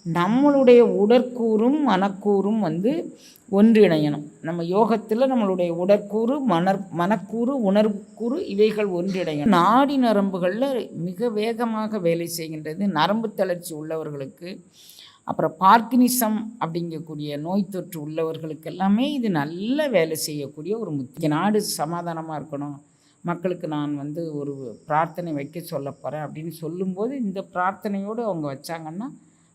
நம்மளுடைய உடற்கூறும் மனக்கூறும் ஒன்றிணையணும். நம்ம யோகத்தில் நம்மளுடைய உடற்கூறு மனக்கூறு உணர்வுக்கூறு இவைகள் ஒன்றிணையணும். நாடி நரம்புகளில் மிக வேகமாக வேலை செய்கின்றது. நரம்பு தளர்ச்சி உள்ளவர்களுக்கு, அப்புறம் பார்க்கினிசம் அப்படிங்கக்கூடிய நோய் தொற்று உள்ளவர்களுக்கு எல்லாமே இது நல்ல வேலை செய்யக்கூடிய ஒரு முக்கிய. நாடு சமாதானமாக இருக்கணும், மக்களுக்கு நான் ஒரு பிரார்த்தனை வைக்க சொல்ல போகிறேன் அப்படின்னு சொல்லும்போது இந்த பிரார்த்தனையோடு அவங்க வச்சாங்கன்னா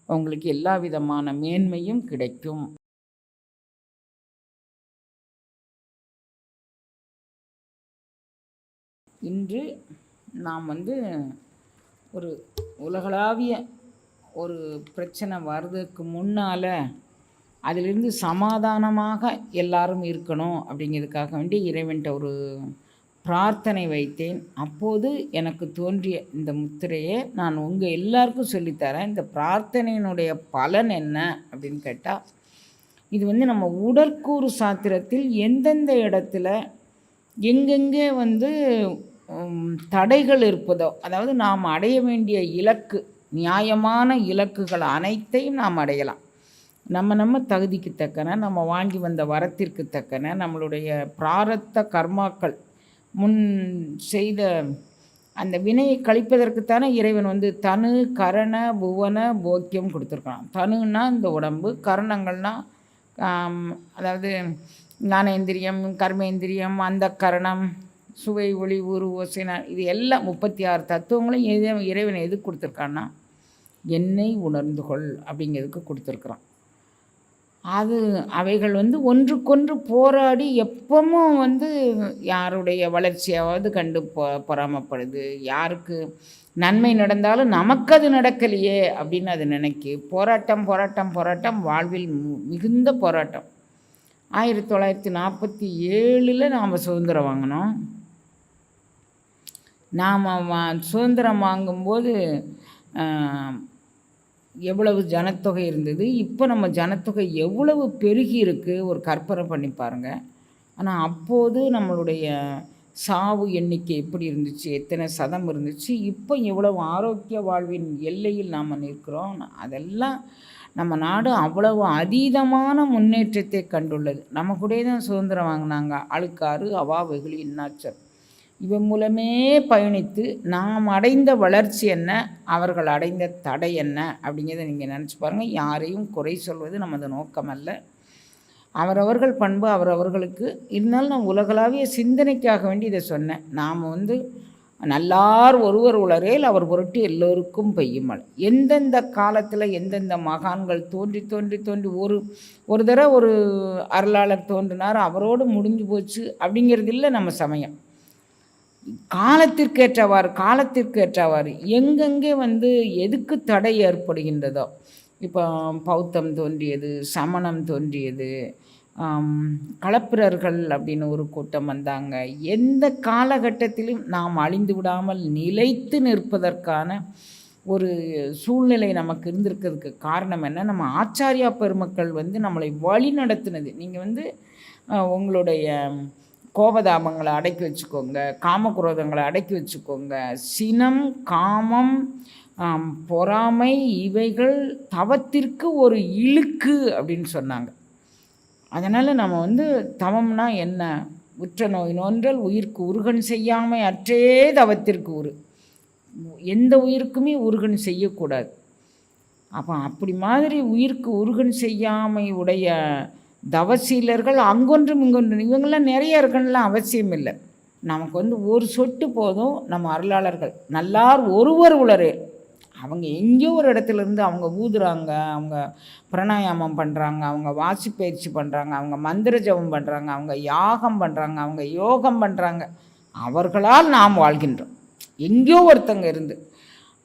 அவங்களுக்கு எல்லா விதமான மேன்மையும் கிடைக்கும். இன்று நாம் ஒரு உலகளாவிய ஒரு பிரச்சனை வர்றதுக்கு முன்னால் அதிலிருந்து சமாதானமாக எல்லாரும் இருக்கணும் அப்படிங்கிறதுக்காக வேண்டி இறைவன்கிட்ட ஒரு பிரார்த்தனை வைத்தேன். அப்போது எனக்கு தோன்றிய இந்த முத்திரையை நான் உங்கள் எல்லாருக்கும் சொல்லித்தரேன். இந்த பிரார்த்தனையினுடைய பலன் என்ன அப்படின்னு கேட்டால், இது நம்ம உடற்கூறு சாத்திரத்தில் எந்தெந்த இடத்துல எங்கெங்கே தடைகள் இருப்பதோ, அதாவது நாம் அடைய வேண்டிய இலக்கு, நியாயமான இலக்குகள் அனைத்தையும் நாம் அடையலாம். நம்ம தகுதிக்கு தக்கன, நம்ம வாங்கி வந்த வரத்திற்கு தக்கன, நம்மளுடைய பிராரத்த கர்மாக்கள் முன் செய்த அந்த வினையை கழிப்பதற்குத்தானே இறைவன் தனு கரண புவன போக்கியம் கொடுத்துருக்கான். தனுன்னா இந்த உடம்பு, கரணங்கள்னால் அதாவது ஞானேந்திரியம், கர்மேந்திரியம், அந்த கரணம், சுவை ஒளி ஊறு ஓசைனா, இது எல்லாம் 36 தத்துவங்களும் இறைவன் எதுக்கு கொடுத்துருக்கான்னா என்னை உணர்ந்து கொள் அப்படிங்கிறதுக்கு கொடுத்துருக்குறான். அவைகள் ஒன்றுக்கொன்று போராடி எப்பவும் யாருடைய வளர்ச்சியாவது கண்டு பொறாமப்படுது. யாருக்கு நன்மை நடந்தாலும் நமக்கு அது நடக்கலையே அப்படின்னு அது நினைக்கி போராட்டம் போராட்டம் போராட்டம், வாழ்வில் மிகுந்த போராட்டம். 1947 நாம் சுதந்திரம் வாங்கினோம். நாம் சுதந்திரம் வாங்கும்போது எவ்வளவு ஜனத்தொகை இருந்தது, இப்போ நம்ம ஜனத்தொகை எவ்வளவு பெருகி இருக்குது ஒரு கற்பனை பண்ணி பாருங்கள். ஆனால் அப்போது நம்மளுடைய சாவு எண்ணிக்கை எப்படி இருந்துச்சு, எத்தனை சதம் இருந்துச்சு, இப்போ எவ்வளவு ஆரோக்கிய வாழ்வின் எல்லையில் நாம் நிற்கிறோம். அதெல்லாம் நம்ம நாடு அவ்வளவு அதீதமான முன்னேற்றத்தை கண்டுள்ளது. நம்ம கூட தான் சுதந்திரம் வாங்கினாங்க அழுக்காறு, அவா, வெகுளி, இன்னாச்சர் இவன் மூலமே பயணித்து நாம் அடைந்த வளர்ச்சி என்ன, அவர்கள் அடைந்த தடை என்ன அப்படிங்கிறத நீங்கள் நினச்சி பாருங்கள். யாரையும் குறை சொல்வது நமது நோக்கம் அல்ல. அவரவர்கள் பண்பு அவரவர்களுக்கு இருந்தாலும் நான் உலகளாவிய சிந்தனைக்காக வேண்டி இதை சொன்னேன். நாம் நல்லார் ஒருவர் உளரேல் அவர் பொருட்டு எல்லோருக்கும் பெய்யுமல். எந்தெந்த காலத்தில் எந்தெந்த மகான்கள் தோன்றி தோன்றி தோன்றி ஒரு தடவை ஒரு அருளாளர் தோன்றினார், அவரோடு முடிஞ்சு போச்சு அப்படிங்கிறது இல்லை நம்ம சமயம். காலத்திற்கேற்றவாறு எங்கெங்கே எதுக்கு தடை ஏற்படுகின்றதோ, இப்போ பௌத்தம் தோன்றியது, சமணம் தோன்றியது, களப்பிரர்கள் அப்படின்னு ஒரு கூட்டம் வந்தாங்க. எந்த காலகட்டத்திலும் நாம் அழிந்து விடாமல் நிலைத்து நிற்பதற்கான ஒரு சூழ்நிலை நமக்கு இருந்திருக்கிறதுக்கு காரணம் என்ன, நம்ம ஆச்சாரியா பெருமக்கள் நம்மளை வழி நடத்தினது. நீங்கள் உங்களுடைய கோபதாபங்களை அடக்கி வச்சுக்கோங்க, காமக்ரோதங்களை அடக்கி வச்சுக்கோங்க. சினம், காமம், பொறாமை இவைகள் தவத்திற்கு ஒரு இழுக்கு அப்படின்னு சொன்னாங்க. அதனால் நம்ம தவம்னா என்ன, உற்ற நோய் நோன்றல் உயிர்க்கு உருகன் செய்யாமை அற்றே தவத்திற்கு எந்த உயிருக்குமே உருகன் செய்யக்கூடாது. அப்படி மாதிரி உயிர்க்கு உருகன் செய்யாமை உடைய தவசீலர்கள் அங்கொன்றும் இங்கொன்றும் இவங்கெல்லாம் நிறைய இருக்கணும்லாம் அவசியம் இல்லை. நமக்கு ஒரு சொட்டு போதும். நம்ம அருளாளர்கள் நல்லார் ஒருவர் உளரே, அவங்க எங்கேயோ ஒரு இடத்துலேருந்து அவங்க ஊதுறாங்க, அவங்க பிராணாயாமம் பண்ணுறாங்க, அவங்க வாசி பயிற்சி பண்ணுறாங்க, அவங்க மந்திர ஜபம் பண்ணுறாங்க, அவங்க யாகம் பண்ணுறாங்க, அவங்க யோகம் பண்ணுறாங்க. அவர்களால் நாம் வாழ்கின்றோம். எங்கேயோ ஒருத்தங்க இருந்து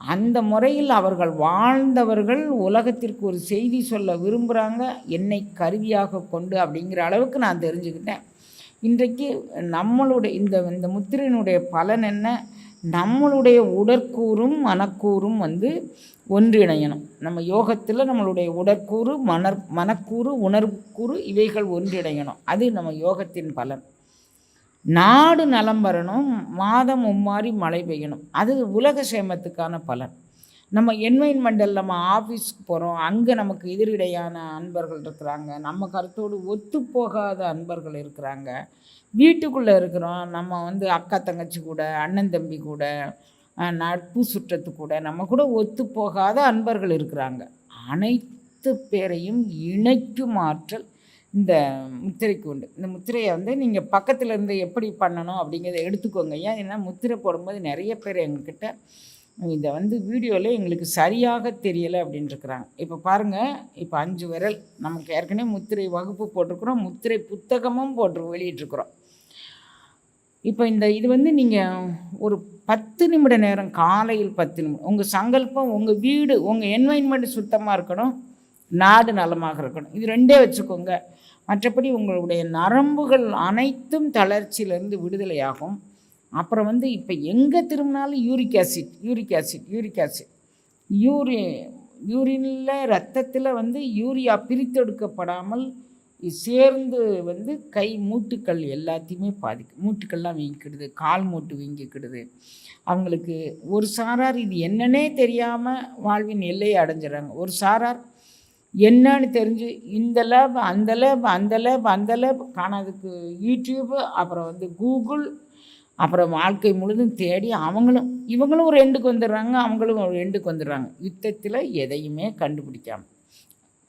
அந்த முறையில் அவர்கள் வாழ்ந்தவர்கள் உலகத்திற்கு ஒரு செய்தி சொல்ல விரும்புகிறாங்க, என்னை கருவியாக கொண்டு அப்படிங்கிற அளவுக்கு நான் தெரிஞ்சுக்கிட்டேன். இன்றைக்கு நம்மளுடைய இந்த முத்திரையினுடைய பலன் என்ன, நம்மளுடைய உடற்கூறும் மனக்கூறும் ஒன்றிணையணும். நம்ம யோகத்தில் நம்மளுடைய உடற்கூறு மனக்கூறு உணர்வுக்கூறு இவைகள் ஒன்றிணையணும். அது நம்ம யோகத்தின் பலன். நாடு நலம் வரணும், மாதம் மும்மாறி மழை பெய்யணும், அது உலக சேமத்துக்கான பலன். நம்ம என்வைன்மெண்டல் நம்ம ஆஃபீஸ்க்கு போகிறோம், அங்கே நமக்கு எதிரிடையான அன்பர்கள் இருக்கிறாங்க, நம்ம கருத்தோடு ஒத்துப்போகாத அன்பர்கள் இருக்கிறாங்க. வீட்டுக்குள்ளே இருக்கிறோம், நம்ம வந்து அக்கா தங்கச்சி கூட, அண்ணன் தம்பி கூட, நட்பு சுற்றத்து கூட நம்ம கூட ஒத்துப்போகாத அன்பர்கள் இருக்கிறாங்க. அனைத்து பேரையும் இணைக்கும் ஆற்றல் இந்த முத்திரைக்கு உண்டு. இந்த முத்திரையை வந்து நீங்கள் பக்கத்தில் இருந்து எப்படி பண்ணணும் அப்படிங்கிறத எடுத்துக்கோங்க. ஏன்னா முத்திரை போடும்போது நிறைய பேர் எங்ககிட்ட இதை வந்து வீடியோவில் எங்களுக்கு சரியாக தெரியலை அப்படின்ட்டுருக்குறாங்க. இப்போ பாருங்கள், இப்போ 5 விரல் நமக்கு ஏற்கனவே முத்திரை வகுப்பு போட்டிருக்கிறோம், முத்திரை புத்தகமும் வெளியிட்ருக்குறோம். இப்போ இது வந்து நீங்கள் ஒரு 10 நிமிட நேரம், காலையில் 10 நிமிடம், உங்கள் சங்கல்பம், உங்கள் வீடு, உங்கள் என்வைன்மெண்ட் சுத்தமாக இருக்கணும், நாடு நலமாக இருக்கணும், இது 2 வச்சுக்கோங்க. மற்றபடி உங்களுடைய நரம்புகள் அனைத்தும் தளர்ச்சியிலேருந்து விடுதலையாகும். அப்புறம் வந்து இப்போ எங்கே திரும்பினாலும் யூரிக் ஆசிட் யூரினில் ரத்தத்தில் வந்து யூரியா பிரித்தெடுக்கப்படாமல் சேர்ந்து வந்து கை மூட்டுக்கள் எல்லாத்தையுமே பாதிக்கும். மூட்டுக்கள்லாம் வீங்கிக்கிடுது, கால் மூட்டு வீங்கிக்கிடுது. அவங்களுக்கு ஒரு சாரார் இது என்னன்னே தெரியாமல் வாழ்வின் எல்லையை அடைஞ்சிடறாங்க. ஒரு சாரார் என்னன்னு தெரிஞ்சு இந்த லேப் அந்த லேப் காணாதுக்கு யூடியூப்பு, அப்புறம் வந்து கூகுள், அப்புறம் வாழ்க்கை முழுதும் தேடி இவங்களும் ஒரு எண்டுக்கு வந்துடுறாங்க, அவங்களும் ஒரு எண்டுக்கு வந்துடுறாங்க. யுத்தத்தில் எதையுமே கண்டுபிடிக்காமல்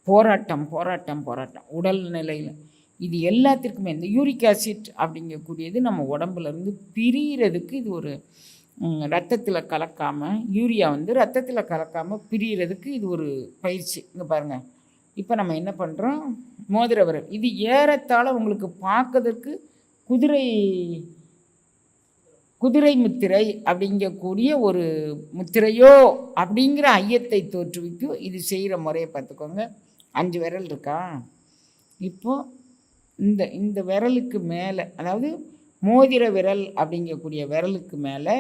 போராட்டம் உடல் நிலையில். இது எல்லாத்திற்குமே இந்த யூரிக் ஆசிட் அப்படிங்கக்கூடியது நம்ம உடம்புலேருந்து பிரிகிறதுக்கு இது ஒரு ரத்தத்தில் கலக்காமல், யூரியா வந்து ரத்தத்தில் கலக்காமல் பிரிகிறதுக்கு இது ஒரு பயிற்சி. இங்கே பாருங்கள், இப்போ நம்ம என்ன பண்ணுறோம், மோதிர விரல் இது ஏறத்தாழ உங்களுக்கு பார்க்கறதுக்கு குதிரை முத்திரை அப்படிங்கக்கூடிய ஒரு முத்திரையோ அப்படிங்கிற ஐயத்தை தோற்றுவிக்கும். இது செய்கிற முறையை பார்த்துக்கோங்க. 5 விரல் இருக்கா, இப்போது இந்த விரலுக்கு மேலே, அதாவது மோதிர விரல் அப்படிங்கக்கூடிய விரலுக்கு மேலே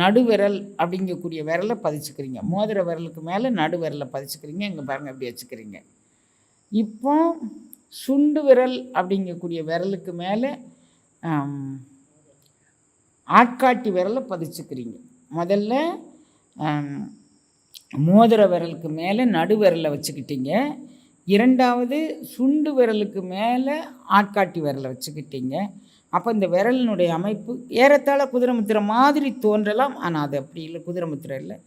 நடுவிரல் அப்படிங்கக்கூடிய விரலை பதிச்சுக்கிறீங்க. மோதிர விரலுக்கு மேலே நடுவிரலை பதிச்சுக்கிறீங்க. இங்கே பாருங்கள், இப்படி வச்சுக்கிறீங்க. இப்போ சுண்டு விரல் அப்படிங்கக்கூடிய விரலுக்கு மேலே ஆட்காட்டி விரலை பதிச்சுக்கிறீங்க. முதல்ல மோதிர விரலுக்கு மேலே நடுவிரலை வச்சுக்கிட்டீங்க. 2வது சுண்டு விரலுக்கு மேலே ஆட்காட்டி விரலை வச்சுக்கிட்டீங்க. அப்போ இந்த விரலினுடைய அமைப்பு ஏறத்தாழ குதிரை முத்திரை மாதிரி தோன்றலாம், ஆனால் அது அப்படி இல்லை, குதிரை முத்திரை இல்லை.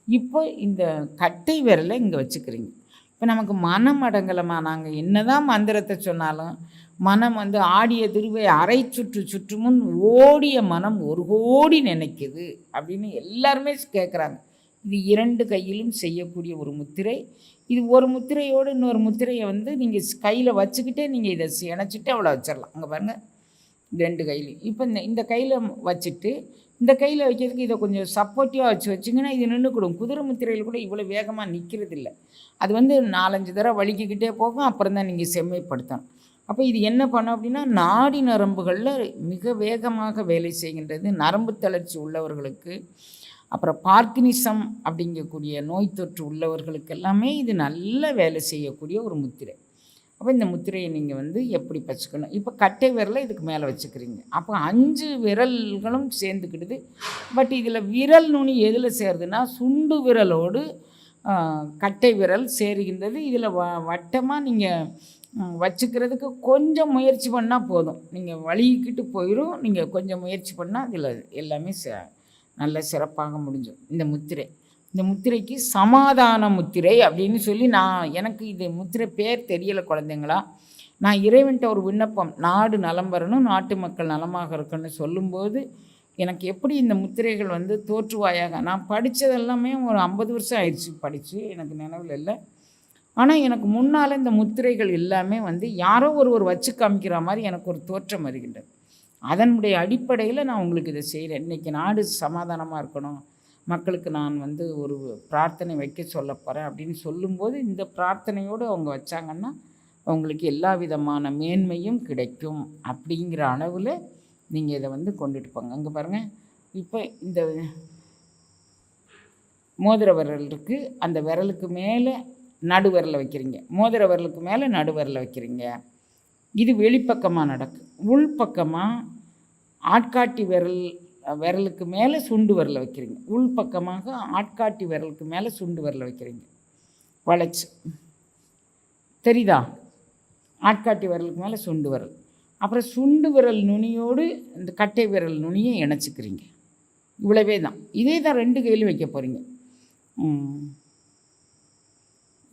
இப்போ இந்த கட்டை விரலை இங்கே வச்சுக்கிறீங்க. இப்போ நமக்கு மனம் அடங்கலமா, நாங்கள் என்ன தான் மந்திரத்தை சொன்னாலும் மனம் வந்து ஆடிய திருவை அரை சுற்றுமுன் ஓடிய மனம் 1 கோடி நினைக்குது அப்படின்னு எல்லாருமே கேட்குறாங்க. இது 2 கையிலும் செய்யக்கூடிய ஒரு முத்திரை. இது ஒரு முத்திரையோடு இன்னொரு முத்திரையை வந்து நீங்கள் கையில் வச்சுக்கிட்டே நீங்கள் இதை இணைச்சிட்டு அவ்வளோ வச்சிடலாம். அங்கே பாருங்கள், 2 கையிலையும். இப்போ இந்த கையில் வச்சுட்டு இந்த கையில் வைக்கிறதுக்கு இதை கொஞ்சம் சப்போர்ட்டிவாக வச்சிங்கன்னா இது நின்றுக்கூடும். குதிரை முத்திரையில் கூட இவ்வளோ வேகமாக நிற்கிறது இல்லை. அது வந்து 4-5 தடவை வலிக்கிக்கிட்டே போகும், அப்புறம் தான் நீங்கள் செம்மைப்படுத்தணும். அப்போ இது என்ன பண்ணும் அப்படின்னா, நாடி நரம்புகளில் மிக வேகமாக வேலை செய்கின்றது. நரம்பு தளர்ச்சி உள்ளவர்களுக்கு, அப்புறம் பார்க்கினிசம் அப்படிங்கக்கூடிய நோய் தொற்று உள்ளவர்களுக்கு எல்லாமே இது நல்ல வேலை செய்யக்கூடிய ஒரு முத்திரை. அப்போ இந்த முத்திரையை நீங்கள் வந்து எப்படி வச்சுக்கணும், இப்போ கட்டை விரலை இதுக்கு மேலே வச்சுக்கிறீங்க. அப்போ 5 விரல்களும் சேர்ந்துக்கிடுது. பட் இதில் விரல் நுனி எதில் சேருதுன்னா, சுண்டு விரலோடு கட்டை விரல் சேருகின்றது. இதில் வட்டமாக நீங்கள் வச்சுக்கிறதுக்கு கொஞ்சம் முயற்சி பண்ணால் போதும். நீங்கள் வலிக்கிட்டு போயிடும். நீங்கள் கொஞ்சம் முயற்சி பண்ணால் இதில் எல்லாமே நல்ல சிறப்பாக முடிஞ்சும். இந்த முத்திரைக்கு சமாதான முத்திரை அப்படின்னு சொல்லி எனக்கு இது முத்திரை பேர் தெரியலை குழந்தைங்களா. நான் இறைவன்கிட்ட ஒரு விண்ணப்பம், நாடு நலம் வரணும், நாட்டு மக்கள் நலமாக இருக்கணும்னு சொல்லும்போது எனக்கு எப்படி இந்த முத்திரைகள் வந்து தோற்றுவாயாக, நான் படித்தது எல்லாமே ஒரு 50 வருஷம் ஆயிடுச்சு படித்து, எனக்கு நினைவில் இல்லை. ஆனால் எனக்கு முன்னால் இந்த முத்திரைகள் எல்லாமே வந்து யாரோ ஒருவர் வச்சு காமிக்கிற மாதிரி எனக்கு ஒரு தோற்றம் வருகின்றது. அதனுடைய அடிப்படையில் நான் உங்களுக்கு இதை செய்கிறேன். இன்றைக்கி நாடு சமாதானமாக இருக்கணும், மக்களுக்கு நான் வந்து ஒரு பிரார்த்தனை வைக்க சொல்ல போகிறேன் அப்படின்னு சொல்லும்போது இந்த பிரார்த்தனையோடு அவங்க வச்சாங்கன்னா அவங்களுக்கு எல்லா விதமான மேன்மையும் கிடைக்கும் அப்படிங்கிற அளவில் நீங்கள் இதை வந்து கொண்டுட்டு போங்க. அங்கே பாருங்கள், இப்போ இந்த மோதிர விரல் இருக்குது, அந்த விரலுக்கு மேலே நடுவிரலை வைக்கிறீங்க, மோதிர விரலுக்கு மேலே நடுவிரலை வைக்கிறீங்க. இது வெளிப்பக்கமாக நடக்கும். உள்பக்கமாக ஆட்காட்டி விரல் விரலுக்கு மேலே சுண்டு விரலை வைக்கிறீங்க. உள் பக்கமாக ஆட்காட்டி விரலுக்கு மேலே சுண்டு விரலை வைக்கிறீங்க. வளைச்சு தெரியுதா? ஆட்காட்டி விரலுக்கு மேலே சுண்டு விரல். அப்புறம் சுண்டு விரல் நுனியோடு இந்த கட்டை விரல் நுனியை இணைச்சிக்கிறீங்க. இவ்வளவே தான். இதே தான் 2 கையிலும் வைக்க போகிறீங்க.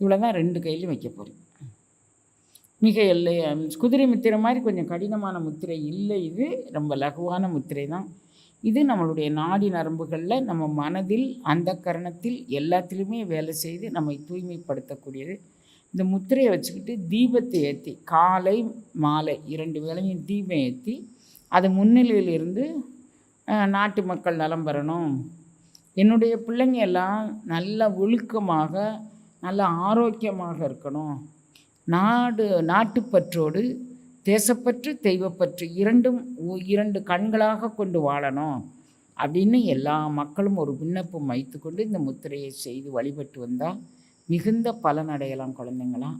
இவ்வளோ தான் 2 கையிலும் வைக்க போகிறீங்க. மிக குதிரை முத்திரை மாதிரி கொஞ்சம் கடினமான முத்திரை இல்லை. இது ரொம்ப லகுவான முத்திரை தான். இது நம்மளுடைய நாடி நரம்புகளில், நம்ம மனதில், அந்த கரணத்தில் எல்லாத்திலுமே வேலை செய்து நம்மை தூய்மைப்படுத்தக்கூடியது. இந்த முத்திரையை வச்சுக்கிட்டு தீபத்தை ஏற்றி காலை மாலை 2 வேளையும் தீபம் ஏற்றி அது முன்னிலையில் இருந்து நாட்டு மக்கள் நலம் பெறணும், என்னுடைய பிள்ளைங்க எல்லாம் நல்ல ஒழுக்கமாக நல்ல ஆரோக்கியமாக இருக்கணும், நாட்டுப்பற்றோடு தேசப்பற்று தெய்வப்பற்று இரண்டும் 2 கண்களாக கொண்டு வாழணும் அப்படின்னு எல்லா மக்களும் ஒரு விண்ணப்பம் வைத்துக்கொண்டு இந்த முத்திரையை செய்து வழிபட்டு வந்தால் மிகுந்த பலனடையலாம் குழந்தைங்களா.